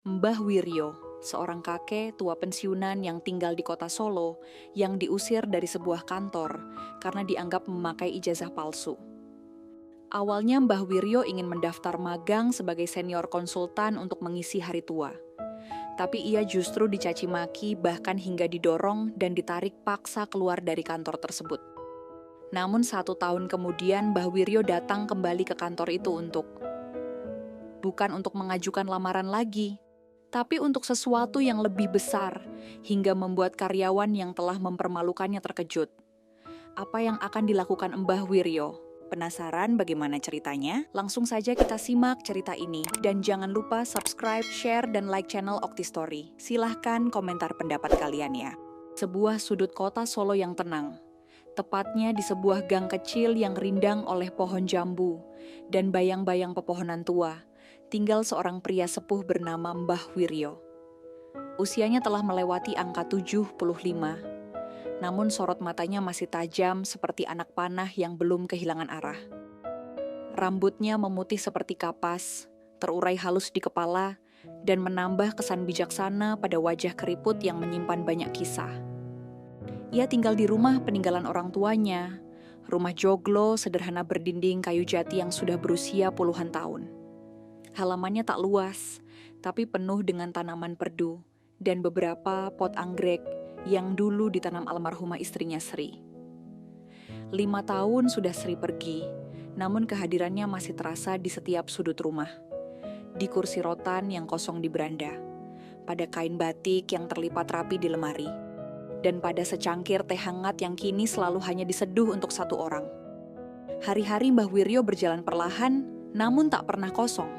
Mbah Wiryo, seorang kakek tua pensiunan yang tinggal di kota Solo, yang diusir dari sebuah kantor karena dianggap memakai ijazah palsu. Awalnya Mbah Wiryo ingin mendaftar magang sebagai senior konsultan untuk mengisi hari tua. Tapi ia justru dicaci maki bahkan hingga didorong dan ditarik paksa keluar dari kantor tersebut. Namun 1 tahun kemudian Mbah Wiryo datang kembali ke kantor itu bukan untuk mengajukan lamaran lagi, tapi untuk sesuatu yang lebih besar, hingga membuat karyawan yang telah mempermalukannya terkejut. Apa yang akan dilakukan Mbah Wiryo? Penasaran bagaimana ceritanya? Langsung saja kita simak cerita ini. Dan jangan lupa subscribe, share, dan like channel Okti Story. Silahkan komentar pendapat kalian ya. Sebuah sudut kota Solo yang tenang. Tepatnya di sebuah gang kecil yang rindang oleh pohon jambu dan bayang-bayang pepohonan tua, tinggal seorang pria sepuh bernama Mbah Wiryo. Usianya telah melewati angka 75, namun sorot matanya masih tajam seperti anak panah yang belum kehilangan arah. Rambutnya memutih seperti kapas, terurai halus di kepala, dan menambah kesan bijaksana pada wajah keriput yang menyimpan banyak kisah. Ia tinggal di rumah peninggalan orang tuanya, rumah joglo sederhana berdinding kayu jati yang sudah berusia puluhan tahun. Halamannya tak luas, tapi penuh dengan tanaman perdu dan beberapa pot anggrek yang dulu ditanam almarhumah istrinya Sri. 5 tahun sudah Sri pergi, namun kehadirannya masih terasa di setiap sudut rumah. Di kursi rotan yang kosong di beranda, pada kain batik yang terlipat rapi di lemari, dan pada secangkir teh hangat yang kini selalu hanya diseduh untuk 1 orang. Hari-hari Mbah Wiryo berjalan perlahan, namun tak pernah kosong.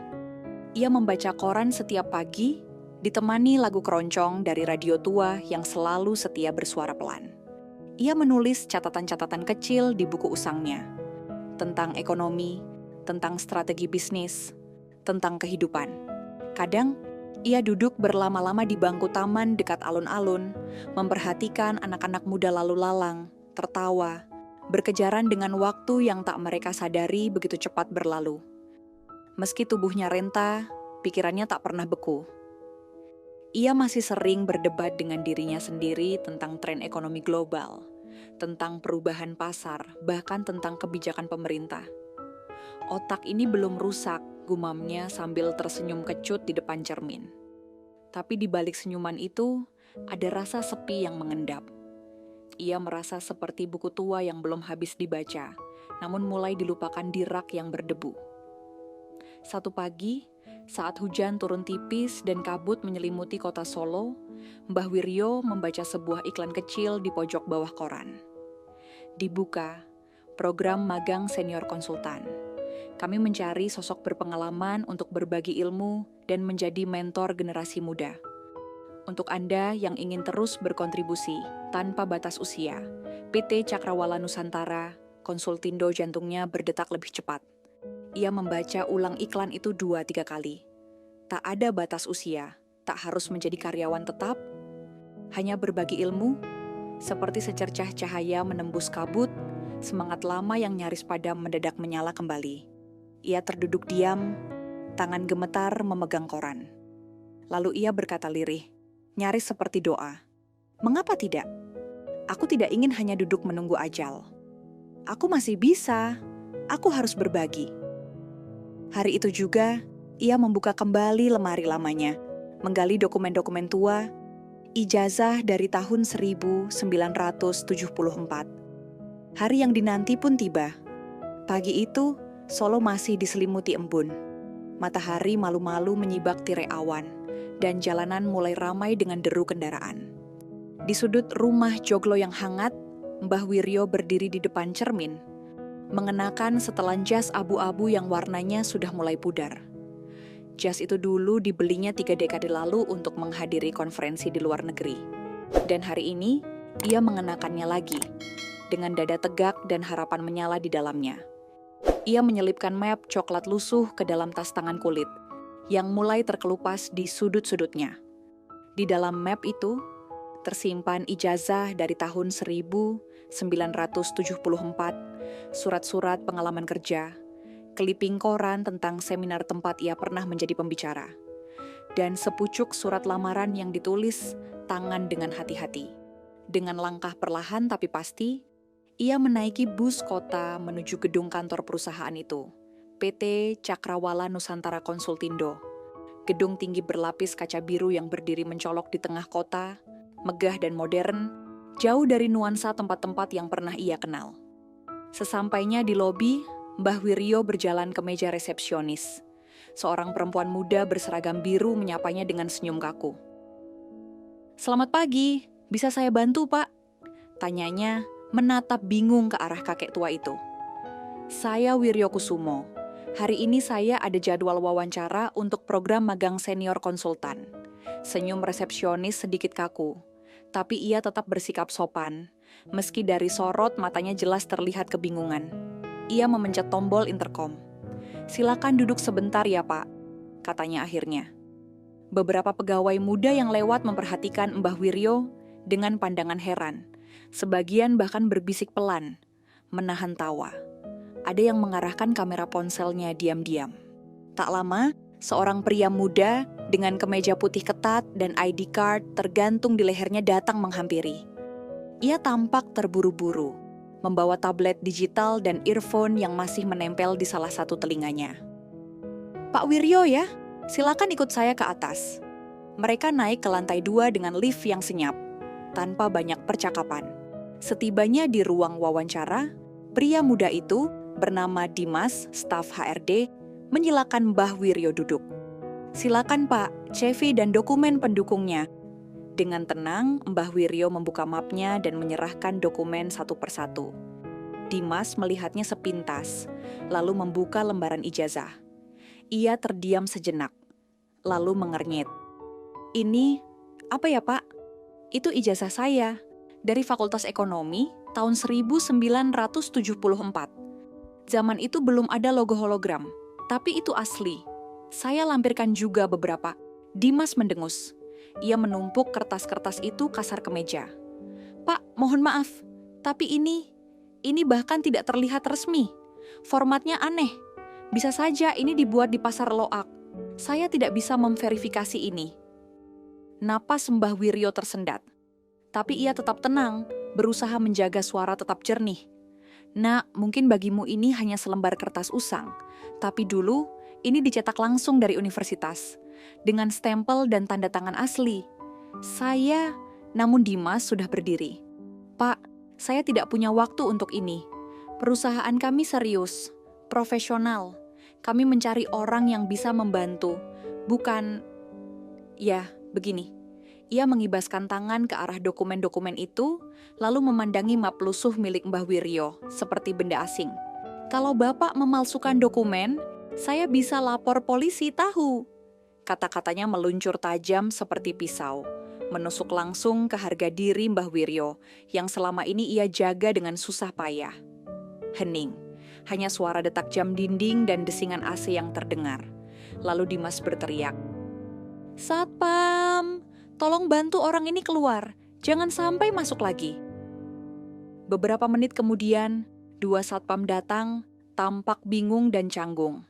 Ia membaca koran setiap pagi, ditemani lagu keroncong dari radio tua yang selalu setia bersuara pelan. Ia menulis catatan-catatan kecil di buku usangnya, tentang ekonomi, tentang strategi bisnis, tentang kehidupan. Kadang, ia duduk berlama-lama di bangku taman dekat alun-alun, memperhatikan anak-anak muda lalu lalang, tertawa, berkejaran dengan waktu yang tak mereka sadari begitu cepat berlalu. Meski tubuhnya renta, pikirannya tak pernah beku. Ia masih sering berdebat dengan dirinya sendiri tentang tren ekonomi global, tentang perubahan pasar, bahkan tentang kebijakan pemerintah. Otak ini belum rusak, gumamnya sambil tersenyum kecut di depan cermin. Tapi di balik senyuman itu, ada rasa sepi yang mengendap. Ia merasa seperti buku tua yang belum habis dibaca, namun mulai dilupakan di rak yang berdebu. Satu pagi, saat hujan turun tipis dan kabut menyelimuti kota Solo, Mbah Wiryo membaca sebuah iklan kecil di pojok bawah koran. Dibuka, program magang senior konsultan. Kami mencari sosok berpengalaman untuk berbagi ilmu dan menjadi mentor generasi muda. Untuk Anda yang ingin terus berkontribusi tanpa batas usia, PT Cakrawala Nusantara, Konsultindo jantungnya berdetak lebih cepat. Ia membaca ulang iklan itu 2-3 kali. Tak ada batas usia, tak harus menjadi karyawan tetap, hanya berbagi ilmu, seperti secercah cahaya menembus kabut, semangat lama yang nyaris padam mendadak menyala kembali. Ia terduduk diam, tangan gemetar memegang koran. Lalu ia berkata lirih, nyaris seperti doa. Mengapa tidak? Aku tidak ingin hanya duduk menunggu ajal. Aku masih bisa, aku harus berbagi. Hari itu juga, ia membuka kembali lemari lamanya, menggali dokumen-dokumen tua, ijazah dari tahun 1974. Hari yang dinanti pun tiba. Pagi itu, Solo masih diselimuti embun. Matahari malu-malu menyibak tirai awan, dan jalanan mulai ramai dengan deru kendaraan. Di sudut rumah joglo yang hangat, Mbah Wiryo berdiri di depan cermin, mengenakan setelan jas abu-abu yang warnanya sudah mulai pudar. Jas itu dulu dibelinya 3 dekade lalu untuk menghadiri konferensi di luar negeri. Dan hari ini, ia mengenakannya lagi, dengan dada tegak dan harapan menyala di dalamnya. Ia menyelipkan map coklat lusuh ke dalam tas tangan kulit, yang mulai terkelupas di sudut-sudutnya. Di dalam map itu, tersimpan ijazah dari tahun 1974, surat-surat pengalaman kerja, clipping koran tentang seminar tempat ia pernah menjadi pembicara. dan sepucuk surat lamaran yang ditulis tangan dengan hati-hati. Dengan langkah perlahan tapi pasti, ia menaiki bus kota menuju gedung kantor perusahaan itu, PT Cakrawala Nusantara Konsultindo. Gedung tinggi berlapis kaca biru yang berdiri mencolok di tengah kota, megah dan modern, jauh dari nuansa tempat-tempat yang pernah ia kenal. Sesampainya di lobi, Mbah Wiryo berjalan ke meja resepsionis. Seorang perempuan muda berseragam biru menyapanya dengan senyum kaku. "Selamat pagi, bisa saya bantu, Pak?" Tanyanya menatap bingung ke arah kakek tua itu. "Saya Wiryo Kusumo. Hari ini saya ada jadwal wawancara untuk program magang senior konsultan." Senyum resepsionis sedikit kaku, tapi ia tetap bersikap sopan. Meski dari sorot matanya jelas terlihat kebingungan. Ia memencet tombol intercom. "Silakan duduk sebentar ya, Pak," katanya akhirnya. Beberapa pegawai muda yang lewat memperhatikan Mbah Wiryo dengan pandangan heran. Sebagian bahkan berbisik pelan, menahan tawa. Ada yang mengarahkan kamera ponselnya diam-diam. Tak lama, seorang pria muda dengan kemeja putih ketat dan ID card tergantung di lehernya datang menghampiri. Ia tampak terburu-buru, membawa tablet digital dan earphone yang masih menempel di salah satu telinganya. "Pak Wiryo ya, silakan ikut saya ke atas." Mereka naik ke lantai 2 dengan lift yang senyap, tanpa banyak percakapan. Setibanya di ruang wawancara, pria muda itu bernama Dimas, staf HRD, menyilakan Mbah Wiryo duduk. "Silakan Pak, CV dan dokumen pendukungnya." Dengan tenang, Mbah Wiryo membuka mapnya dan menyerahkan dokumen satu persatu. Dimas melihatnya sepintas, lalu membuka lembaran ijazah. Ia terdiam sejenak, lalu mengernyit. "Ini, apa ya Pak?" "Itu ijazah saya, dari Fakultas Ekonomi tahun 1974. Zaman itu belum ada logo hologram, tapi itu asli. Saya lampirkan juga beberapa." Dimas mendengus. Ia menumpuk kertas-kertas itu kasar ke meja. "Pak, mohon maaf, tapi ini bahkan tidak terlihat resmi. Formatnya aneh. Bisa saja ini dibuat di pasar loak. Saya tidak bisa memverifikasi ini." Napas Mbah Wiryo tersendat. Tapi ia tetap tenang, berusaha menjaga suara tetap jernih. "Nak, mungkin bagimu ini hanya selembar kertas usang, tapi dulu ini dicetak langsung dari universitas, dengan stempel dan tanda tangan asli. Namun Dimas sudah berdiri. "Pak, saya tidak punya waktu untuk ini. Perusahaan kami serius, profesional. Kami mencari orang yang bisa membantu, bukan..." "Ya, begini." Ia mengibaskan tangan ke arah dokumen-dokumen itu, lalu memandangi map lusuh milik Mbah Wiryo, seperti benda asing. "Kalau Bapak memalsukan dokumen, saya bisa lapor polisi tahu." Kata-katanya meluncur tajam seperti pisau, menusuk langsung ke harga diri Mbah Wiryo, yang selama ini ia jaga dengan susah payah. Hening, hanya suara detak jam dinding dan desingan AC yang terdengar. Lalu Dimas berteriak, "Satpam! Tolong bantu orang ini keluar, jangan sampai masuk lagi." Beberapa menit kemudian, 2 satpam datang, tampak bingung dan canggung.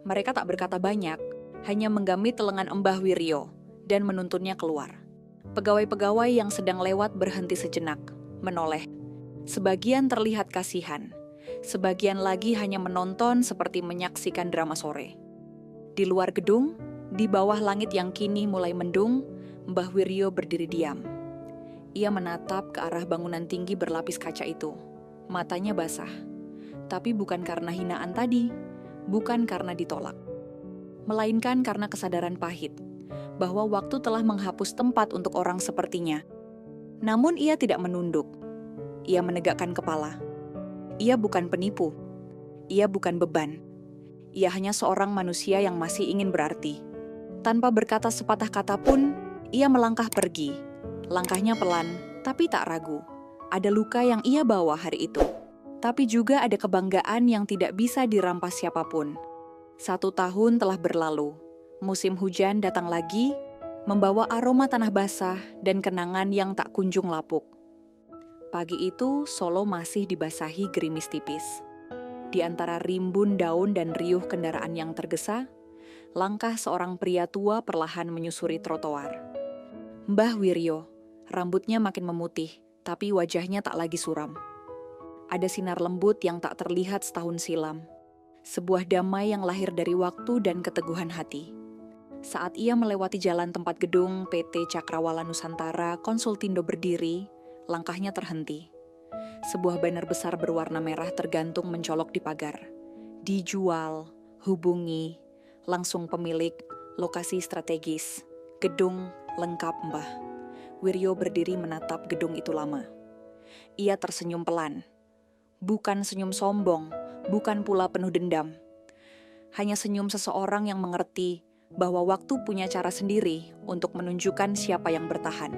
Mereka tak berkata banyak, hanya menggamit lengan Mbah Wiryo dan menuntunnya keluar. Pegawai-pegawai yang sedang lewat berhenti sejenak, menoleh. Sebagian terlihat kasihan, sebagian lagi hanya menonton seperti menyaksikan drama sore. Di luar gedung, di bawah langit yang kini mulai mendung, Mbah Wiryo berdiri diam. Ia menatap ke arah bangunan tinggi berlapis kaca itu. Matanya basah. Tapi bukan karena hinaan tadi, bukan karena ditolak. Melainkan karena kesadaran pahit, bahwa waktu telah menghapus tempat untuk orang sepertinya. Namun ia tidak menunduk. Ia menegakkan kepala. Ia bukan penipu. Ia bukan beban. Ia hanya seorang manusia yang masih ingin berarti. Tanpa berkata sepatah kata pun, ia melangkah pergi. Langkahnya pelan, tapi tak ragu. Ada luka yang ia bawa hari itu. Tapi juga ada kebanggaan yang tidak bisa dirampas siapapun. 1 tahun telah berlalu. Musim hujan datang lagi, membawa aroma tanah basah dan kenangan yang tak kunjung lapuk. Pagi itu, Solo masih dibasahi gerimis tipis. Di antara rimbun daun dan riuh kendaraan yang tergesa, Langkah seorang pria tua perlahan menyusuri trotoar. Mbah Wiryo, rambutnya makin memutih, tapi wajahnya tak lagi suram. Ada sinar lembut yang tak terlihat setahun silam. Sebuah damai yang lahir dari waktu dan keteguhan hati. Saat ia melewati jalan tempat gedung PT Cakrawala Nusantara Konsultindo berdiri, langkahnya terhenti. Sebuah banner besar berwarna merah tergantung mencolok di pagar. Dijual, hubungi, langsung pemilik, lokasi strategis, gedung lengkap Mbah. Wiryo berdiri menatap gedung itu lama. Ia tersenyum pelan. Bukan senyum sombong, bukan pula penuh dendam. Hanya senyum seseorang yang mengerti bahwa waktu punya cara sendiri untuk menunjukkan siapa yang bertahan.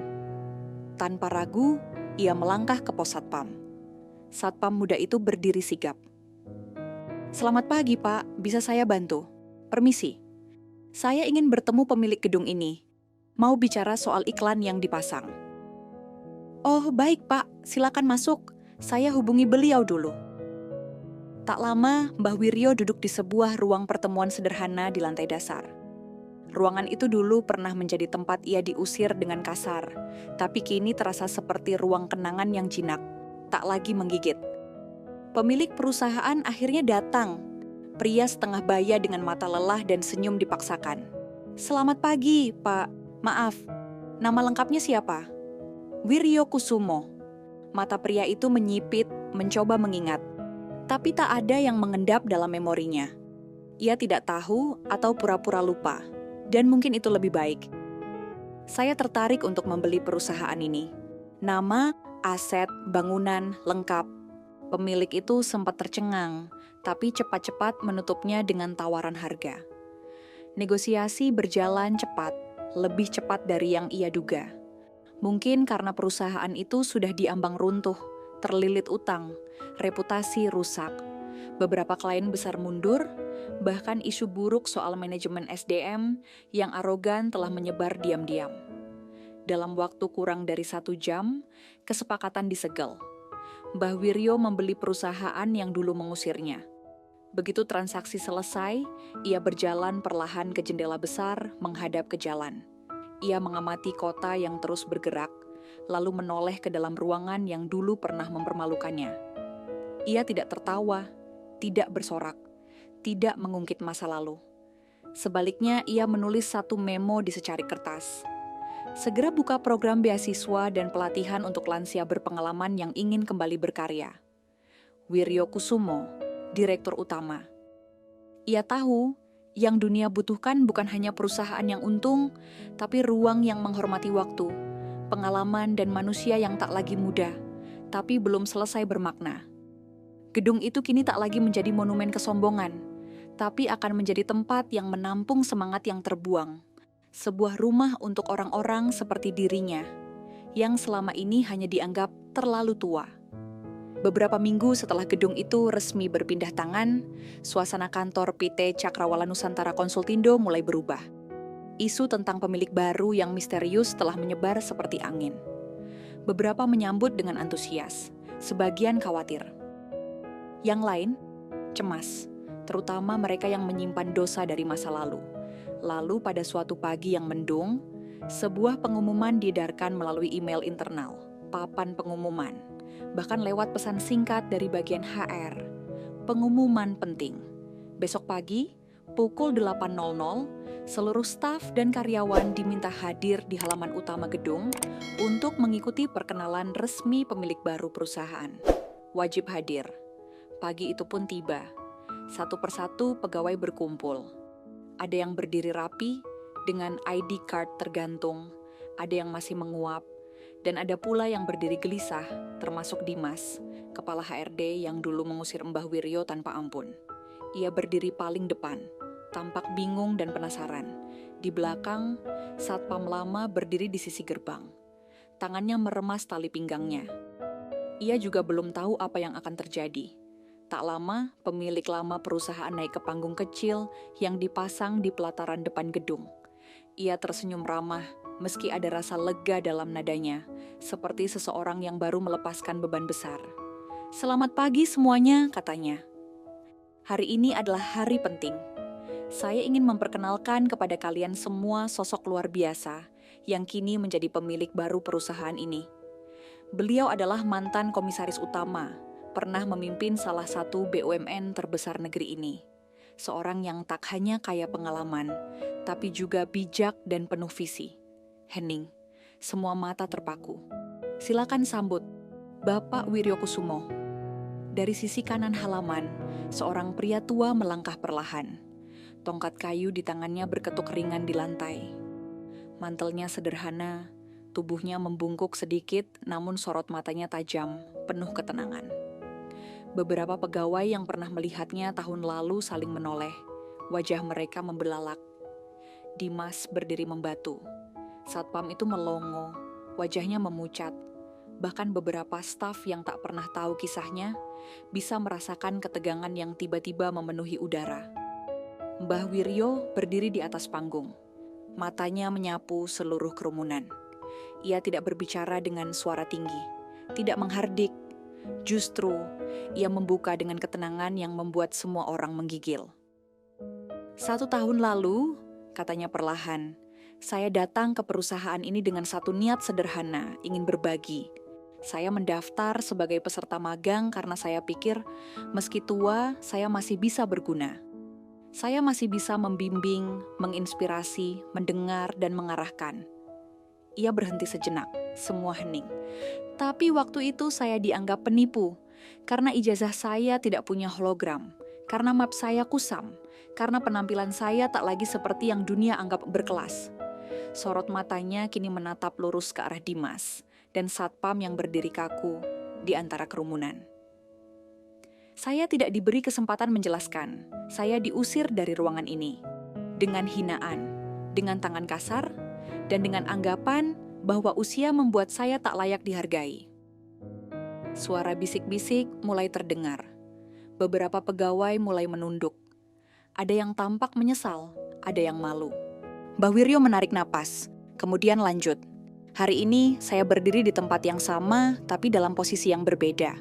Tanpa ragu, ia melangkah ke pos Satpam. Satpam muda itu berdiri sigap. "Selamat pagi, Pak. Bisa saya bantu? Permisi. Saya ingin bertemu pemilik gedung ini. Mau bicara soal iklan yang dipasang." "Oh, baik, Pak. Silakan masuk. Saya hubungi beliau dulu." Tak lama, Mbah Wiryo duduk di sebuah ruang pertemuan sederhana di lantai dasar. Ruangan itu dulu pernah menjadi tempat ia diusir dengan kasar, tapi kini terasa seperti ruang kenangan yang jinak, tak lagi menggigit. Pemilik perusahaan akhirnya datang. Pria setengah baya dengan mata lelah dan senyum dipaksakan. "Selamat pagi, Pak. Maaf, nama lengkapnya siapa?" "Wiryo Kusumo." Mata pria itu menyipit, mencoba mengingat. Tapi tak ada yang mengendap dalam memorinya. Ia tidak tahu atau pura-pura lupa. Dan mungkin itu lebih baik. "Saya tertarik untuk membeli perusahaan ini. Nama, aset, bangunan, lengkap." Pemilik itu sempat tercengang, tapi cepat-cepat menutupnya dengan tawaran harga. Negosiasi berjalan cepat, lebih cepat dari yang ia duga. Mungkin karena perusahaan itu sudah diambang runtuh, terlilit utang, reputasi rusak. Beberapa klien besar mundur, bahkan isu buruk soal manajemen SDM yang arogan telah menyebar diam-diam. Dalam waktu kurang dari 1 jam, kesepakatan disegel. Mbah Wiryo membeli perusahaan yang dulu mengusirnya. Begitu transaksi selesai, ia berjalan perlahan ke jendela besar menghadap ke jalan. Ia mengamati kota yang terus bergerak, lalu menoleh ke dalam ruangan yang dulu pernah mempermalukannya. Ia tidak tertawa, tidak bersorak, tidak mengungkit masa lalu. Sebaliknya, ia menulis satu memo di secarik kertas. Segera buka program beasiswa dan pelatihan untuk lansia berpengalaman yang ingin kembali berkarya. Wiryo Kusumo, Direktur Utama. Ia tahu, yang dunia butuhkan bukan hanya perusahaan yang untung, tapi ruang yang menghormati waktu, pengalaman dan manusia yang tak lagi muda, tapi belum selesai bermakna. Gedung itu kini tak lagi menjadi monumen kesombongan, tapi akan menjadi tempat yang menampung semangat yang terbuang. Sebuah rumah untuk orang-orang seperti dirinya, yang selama ini hanya dianggap terlalu tua. Beberapa minggu setelah gedung itu resmi berpindah tangan, suasana kantor PT Cakrawala Nusantara Konsultindo mulai berubah. Isu tentang pemilik baru yang misterius telah menyebar seperti angin. Beberapa menyambut dengan antusias, sebagian khawatir. Yang lain, cemas, terutama mereka yang menyimpan dosa dari masa lalu. Lalu pada suatu pagi yang mendung, sebuah pengumuman diedarkan melalui email internal, papan pengumuman, bahkan lewat pesan singkat dari bagian HR. Pengumuman penting. Besok pagi, pukul 8.00, seluruh staf dan karyawan diminta hadir di halaman utama gedung untuk mengikuti perkenalan resmi pemilik baru perusahaan. Wajib hadir. Pagi itu pun tiba. Satu persatu pegawai berkumpul. Ada yang berdiri rapi, dengan ID card tergantung, ada yang masih menguap, dan ada pula yang berdiri gelisah, termasuk Dimas, kepala HRD yang dulu mengusir Mbah Wiryo tanpa ampun. Ia berdiri paling depan, tampak bingung dan penasaran. Di belakang, satpam lama berdiri di sisi gerbang. Tangannya meremas tali pinggangnya. Ia juga belum tahu apa yang akan terjadi. Tak lama, pemilik lama perusahaan naik ke panggung kecil yang dipasang di pelataran depan gedung. Ia tersenyum ramah, meski ada rasa lega dalam nadanya, seperti seseorang yang baru melepaskan beban besar. "Selamat pagi semuanya," katanya. "Hari ini adalah hari penting. Saya ingin memperkenalkan kepada kalian semua sosok luar biasa yang kini menjadi pemilik baru perusahaan ini. Beliau adalah mantan komisaris utama, pernah memimpin salah satu BUMN terbesar negeri ini. Seorang yang tak hanya kaya pengalaman, tapi juga bijak dan penuh visi. Hening, semua mata terpaku. Silakan sambut Bapak Wiryokusumo. Dari sisi kanan halaman, seorang pria tua melangkah perlahan. Tongkat kayu di tangannya berketuk ringan di lantai. Mantelnya sederhana, tubuhnya membungkuk sedikit, namun sorot matanya tajam, penuh ketenangan. Beberapa pegawai yang pernah melihatnya tahun lalu saling menoleh. Wajah mereka membelalak. Dimas berdiri membatu. Satpam itu melongo, wajahnya memucat. Bahkan beberapa staf yang tak pernah tahu kisahnya bisa merasakan ketegangan yang tiba-tiba memenuhi udara. Mbah Wiryo berdiri di atas panggung. Matanya menyapu seluruh kerumunan. Ia tidak berbicara dengan suara tinggi, tidak menghardik. Justru, ia membuka dengan ketenangan yang membuat semua orang menggigil. 1 tahun lalu, katanya perlahan, saya datang ke perusahaan ini dengan satu niat sederhana, ingin berbagi. Saya mendaftar sebagai peserta magang karena saya pikir, meski tua, saya masih bisa berguna. Saya masih bisa membimbing, menginspirasi, mendengar, dan mengarahkan. Ia berhenti sejenak, semua hening. Tapi waktu itu saya dianggap penipu, karena ijazah saya tidak punya hologram, karena map saya kusam, karena penampilan saya tak lagi seperti yang dunia anggap berkelas. Sorot matanya kini menatap lurus ke arah Dimas, dan satpam yang berdiri kaku di antara kerumunan. Saya tidak diberi kesempatan menjelaskan. Saya diusir dari ruangan ini. Dengan hinaan, dengan tangan kasar, dan dengan anggapan bahwa usia membuat saya tak layak dihargai. Suara bisik-bisik mulai terdengar. Beberapa pegawai mulai menunduk. Ada yang tampak menyesal, ada yang malu. Mbah Wiryo menarik napas, kemudian lanjut. Hari ini saya berdiri di tempat yang sama, tapi dalam posisi yang berbeda.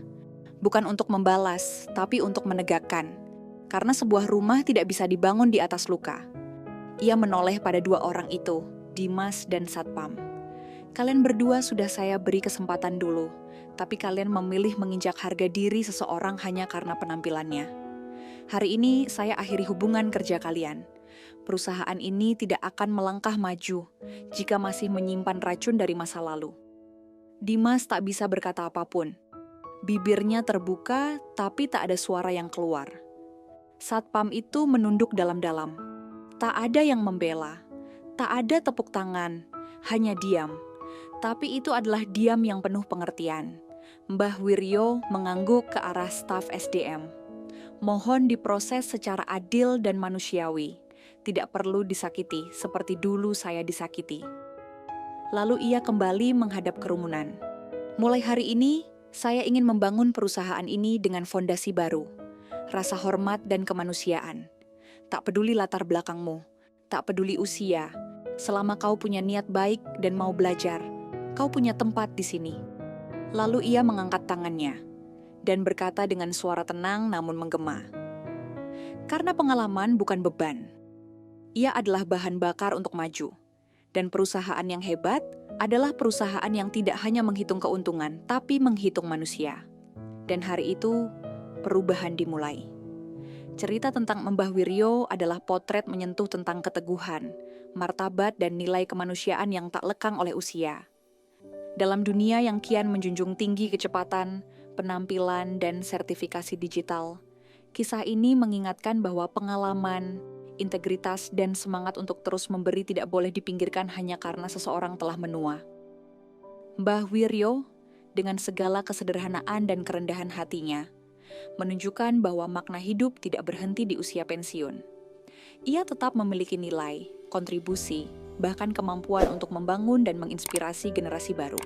Bukan untuk membalas, tapi untuk menegakkan. Karena sebuah rumah tidak bisa dibangun di atas luka. Ia menoleh pada 2 orang itu, Dimas dan Satpam. Kalian berdua sudah saya beri kesempatan dulu, tapi kalian memilih menginjak harga diri seseorang hanya karena penampilannya. Hari ini saya akhiri hubungan kerja kalian. Perusahaan ini tidak akan melangkah maju jika masih menyimpan racun dari masa lalu. Dimas tak bisa berkata apapun. Bibirnya terbuka, tapi tak ada suara yang keluar. Satpam itu menunduk dalam-dalam. Tak ada yang membela, tak ada tepuk tangan, hanya diam. Tapi itu adalah diam yang penuh pengertian. Mbah Wiryo mengangguk ke arah staf SDM. Mohon diproses secara adil dan manusiawi. Tidak perlu disakiti seperti dulu saya disakiti. Lalu ia kembali menghadap kerumunan. Mulai hari ini, saya ingin membangun perusahaan ini dengan fondasi baru, rasa hormat dan kemanusiaan. Tak peduli latar belakangmu, tak peduli usia, selama kau punya niat baik dan mau belajar, kau punya tempat di sini. Lalu ia mengangkat tangannya dan berkata dengan suara tenang namun menggema. Karena pengalaman bukan beban. Ia adalah bahan bakar untuk maju. Dan perusahaan yang hebat adalah perusahaan yang tidak hanya menghitung keuntungan, tapi menghitung manusia. Dan hari itu, perubahan dimulai. Cerita tentang Mbah Wiryo adalah potret menyentuh tentang keteguhan, martabat dan nilai kemanusiaan yang tak lekang oleh usia. Dalam dunia yang kian menjunjung tinggi kecepatan, penampilan, dan sertifikasi digital, kisah ini mengingatkan bahwa pengalaman, integritas, dan semangat untuk terus memberi tidak boleh dipinggirkan hanya karena seseorang telah menua. Mbah Wiryo, dengan segala kesederhanaan dan kerendahan hatinya, menunjukkan bahwa makna hidup tidak berhenti di usia pensiun. Ia tetap memiliki nilai, kontribusi, bahkan kemampuan untuk membangun dan menginspirasi generasi baru.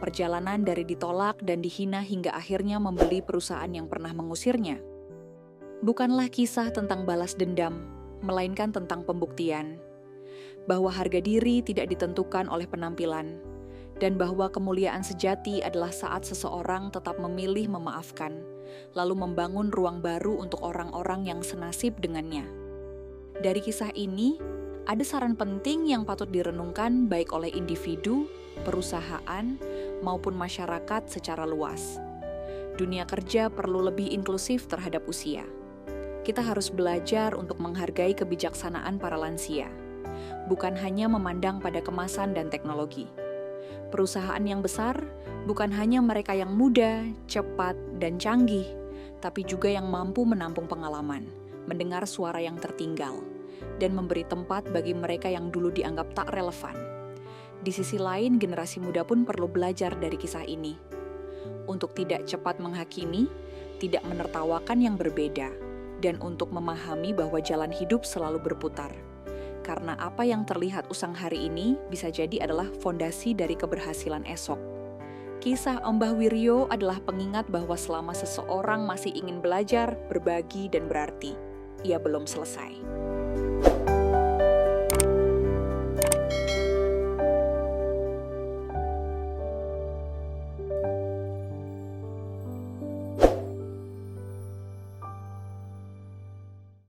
Perjalanan dari ditolak dan dihina hingga akhirnya membeli perusahaan yang pernah mengusirnya. Bukanlah kisah tentang balas dendam, melainkan tentang pembuktian. Bahwa harga diri tidak ditentukan oleh penampilan, dan bahwa kemuliaan sejati adalah saat seseorang tetap memilih memaafkan, lalu membangun ruang baru untuk orang-orang yang senasib dengannya. Dari kisah ini, ada saran penting yang patut direnungkan baik oleh individu, perusahaan, maupun masyarakat secara luas. Dunia kerja perlu lebih inklusif terhadap usia. Kita harus belajar untuk menghargai kebijaksanaan para lansia, bukan hanya memandang pada kemasan dan teknologi. Perusahaan yang besar bukan hanya mereka yang muda, cepat, dan canggih, tapi juga yang mampu menampung pengalaman, mendengar suara yang tertinggal, dan memberi tempat bagi mereka yang dulu dianggap tak relevan. Di sisi lain, generasi muda pun perlu belajar dari kisah ini. Untuk tidak cepat menghakimi, tidak menertawakan yang berbeda, dan untuk memahami bahwa jalan hidup selalu berputar. Karena apa yang terlihat usang hari ini bisa jadi adalah fondasi dari keberhasilan esok. Kisah Mbah Wiryo adalah pengingat bahwa selama seseorang masih ingin belajar, berbagi, dan berarti, ia belum selesai.